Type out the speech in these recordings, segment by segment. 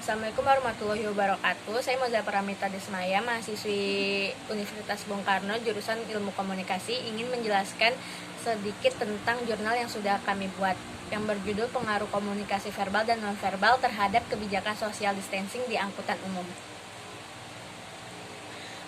Assalamualaikum warahmatullahi wabarakatuh. Saya Moza Pramita Desmaya, mahasiswi Universitas Bung Karno, jurusan Ilmu Komunikasi, ingin menjelaskan sedikit tentang jurnal yang sudah kami buat, yang berjudul Pengaruh Komunikasi Verbal dan Nonverbal terhadap Kebijakan Social Distancing di Angkutan Umum.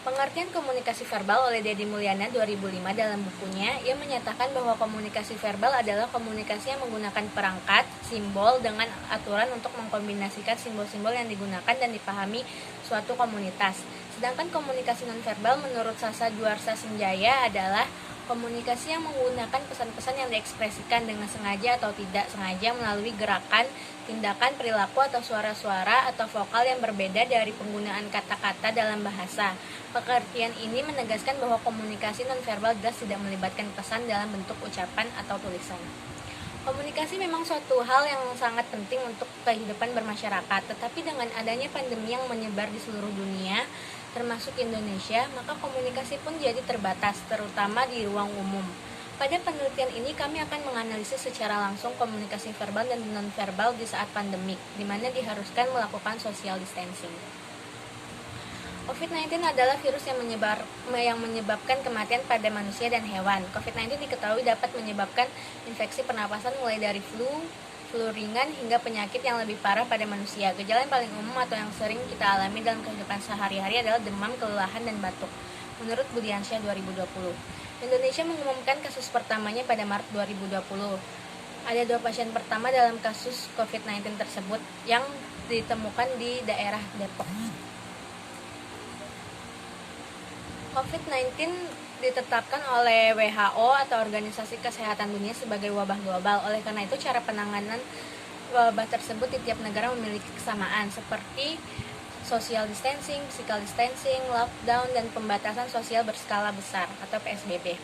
Pengertian komunikasi verbal oleh Deddy Mulyana 2005 dalam bukunya, ia menyatakan bahwa komunikasi verbal adalah komunikasi yang menggunakan perangkat, simbol, dengan aturan untuk mengkombinasikan simbol-simbol yang digunakan dan dipahami suatu komunitas. Sedangkan komunikasi nonverbal menurut Sasa Djuarsa Senjaya adalah komunikasi yang menggunakan pesan-pesan yang diekspresikan dengan sengaja atau tidak sengaja melalui gerakan, tindakan, perilaku, atau suara-suara atau vokal yang berbeda dari penggunaan kata-kata dalam bahasa. Pengertian ini menegaskan bahwa komunikasi nonverbal jelas tidak melibatkan pesan dalam bentuk ucapan atau tulisan. Komunikasi memang suatu hal yang sangat penting untuk kehidupan bermasyarakat, tetapi dengan adanya pandemi yang menyebar di seluruh dunia, termasuk Indonesia, maka komunikasi pun jadi terbatas, terutama di ruang umum. Pada penelitian ini kami akan menganalisis secara langsung komunikasi verbal dan nonverbal di saat pandemik, di mana diharuskan melakukan social distancing. COVID-19 adalah virus yang menyebabkan kematian pada manusia dan hewan. COVID-19 diketahui dapat menyebabkan infeksi pernapasan mulai dari flu ringan hingga penyakit yang lebih parah pada manusia. Gejala yang paling umum atau yang sering kita alami dalam kehidupan sehari-hari adalah demam, kelelahan, dan batuk. Menurut Budiansyah 2020, Indonesia mengumumkan kasus pertamanya pada Maret 2020. Ada 2 pasien pertama dalam kasus COVID-19 tersebut yang ditemukan di daerah Depok. COVID-19 ditetapkan oleh WHO atau Organisasi Kesehatan Dunia sebagai wabah global. Oleh karena itu, cara penanganan wabah tersebut di tiap negara memiliki kesamaan, seperti social distancing, physical distancing, lockdown, dan pembatasan sosial berskala besar atau PSBB.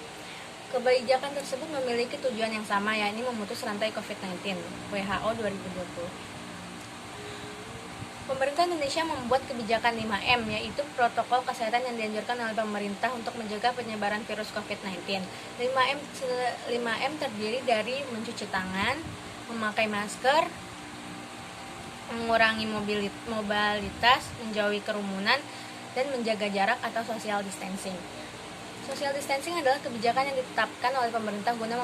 Kebijakan tersebut memiliki tujuan yang sama, yakni memutus rantai COVID-19. WHO 2020. Pemerintah Indonesia membuat kebijakan 5M, yaitu protokol kesehatan yang dianjurkan oleh pemerintah untuk menjaga penyebaran virus COVID-19. 5M terdiri dari mencuci tangan, memakai masker, mengurangi mobilitas, menjauhi kerumunan, dan menjaga jarak atau social distancing. Social distancing adalah kebijakan yang ditetapkan oleh pemerintah guna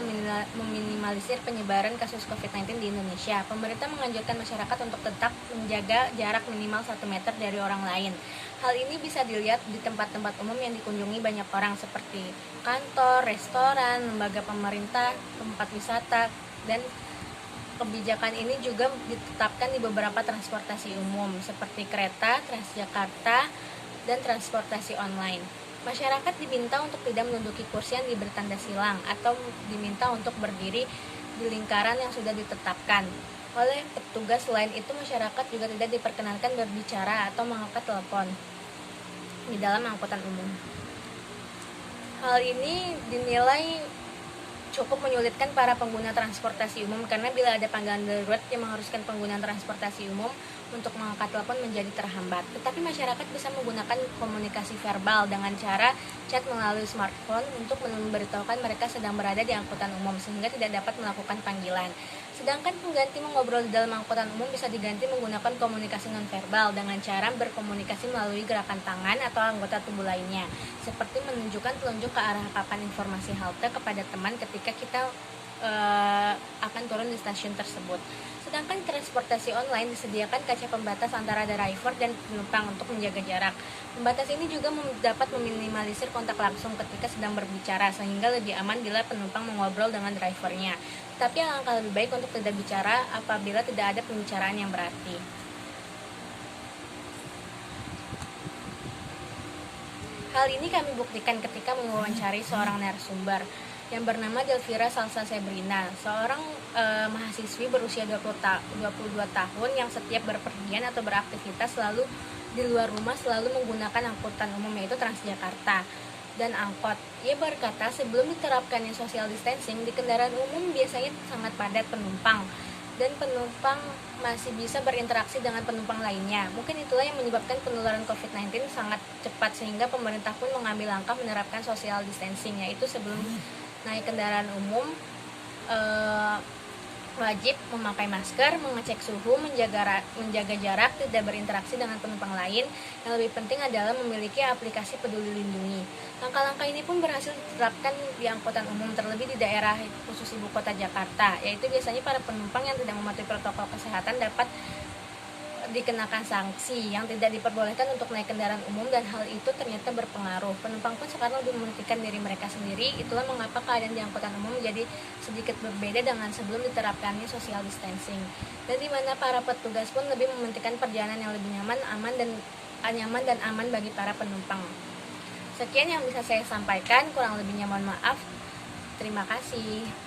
meminimalisir penyebaran kasus COVID-19 di Indonesia. Pemerintah menganjurkan masyarakat untuk tetap menjaga jarak minimal 1 meter dari orang lain. Hal ini bisa dilihat di tempat-tempat umum yang dikunjungi banyak orang seperti kantor, restoran, lembaga pemerintah, tempat wisata, dan kebijakan ini juga ditetapkan di beberapa transportasi umum seperti kereta, Transjakarta, dan transportasi online. Masyarakat diminta untuk tidak menduduki kursi yang diberi tanda silang atau diminta untuk berdiri di lingkaran yang sudah ditetapkan oleh petugas. Selain itu, masyarakat juga tidak diperkenankan berbicara atau mengangkat telepon di dalam angkutan umum. Hal ini dinilai cukup menyulitkan para pengguna transportasi umum karena bila ada panggilan darurat yang mengharuskan penggunaan transportasi umum untuk mengangkat telepon menjadi terhambat. Tetapi masyarakat bisa menggunakan komunikasi verbal dengan cara chat melalui smartphone untuk memberitahukan mereka sedang berada di angkutan umum sehingga tidak dapat melakukan panggilan. Sedangkan pengganti mengobrol di dalam angkutan umum bisa diganti menggunakan komunikasi nonverbal dengan cara berkomunikasi melalui gerakan tangan atau anggota tubuh lainnya, seperti menunjukkan telunjuk ke arah papan informasi halte kepada teman ketika kita akan turun di stasiun tersebut. Sedangkan transportasi online disediakan kaca pembatas antara driver dan penumpang untuk menjaga jarak. Pembatas ini juga dapat meminimalisir kontak langsung ketika sedang berbicara, sehingga lebih aman bila penumpang mengobrol dengan drivernya. Tapi alangkah lebih baik untuk tidak bicara apabila tidak ada pembicaraan yang berarti. Hal ini kami buktikan ketika mewawancari seorang narasumber yang bernama Delvira Salsa Sebrina, seorang mahasiswi berusia 22 tahun yang setiap berpergian atau beraktivitas selalu di luar rumah selalu menggunakan angkutan umum, yaitu Transjakarta dan angkot. Ia berkata, sebelum diterapkannya social distancing, di kendaraan umum biasanya sangat padat penumpang dan penumpang masih bisa berinteraksi dengan penumpang lainnya. Mungkin itulah yang menyebabkan penularan COVID-19 sangat cepat, sehingga pemerintah pun mengambil langkah menerapkan social distancing, yaitu sebelum naik kendaraan umum wajib memakai masker, mengecek suhu, menjaga jarak, tidak berinteraksi dengan penumpang lain. Yang lebih penting adalah memiliki aplikasi Peduli Lindungi. Langkah-langkah ini pun berhasil diterapkan di angkutan umum, terlebih di daerah khusus ibu kota Jakarta, yaitu biasanya para penumpang yang tidak mematuhi protokol kesehatan dapat dikenakan sanksi yang tidak diperbolehkan untuk naik kendaraan umum, dan hal itu ternyata berpengaruh. Penumpang pun sekarang lebih mementingkan diri mereka sendiri. Itulah mengapa keadaan di angkutan umum menjadi sedikit berbeda dengan sebelum diterapkannya social distancing, dan di mana para petugas pun lebih mementingkan perjalanan yang lebih nyaman dan aman bagi para penumpang. Sekian yang bisa saya sampaikan, kurang lebihnya mohon maaf. Terima kasih.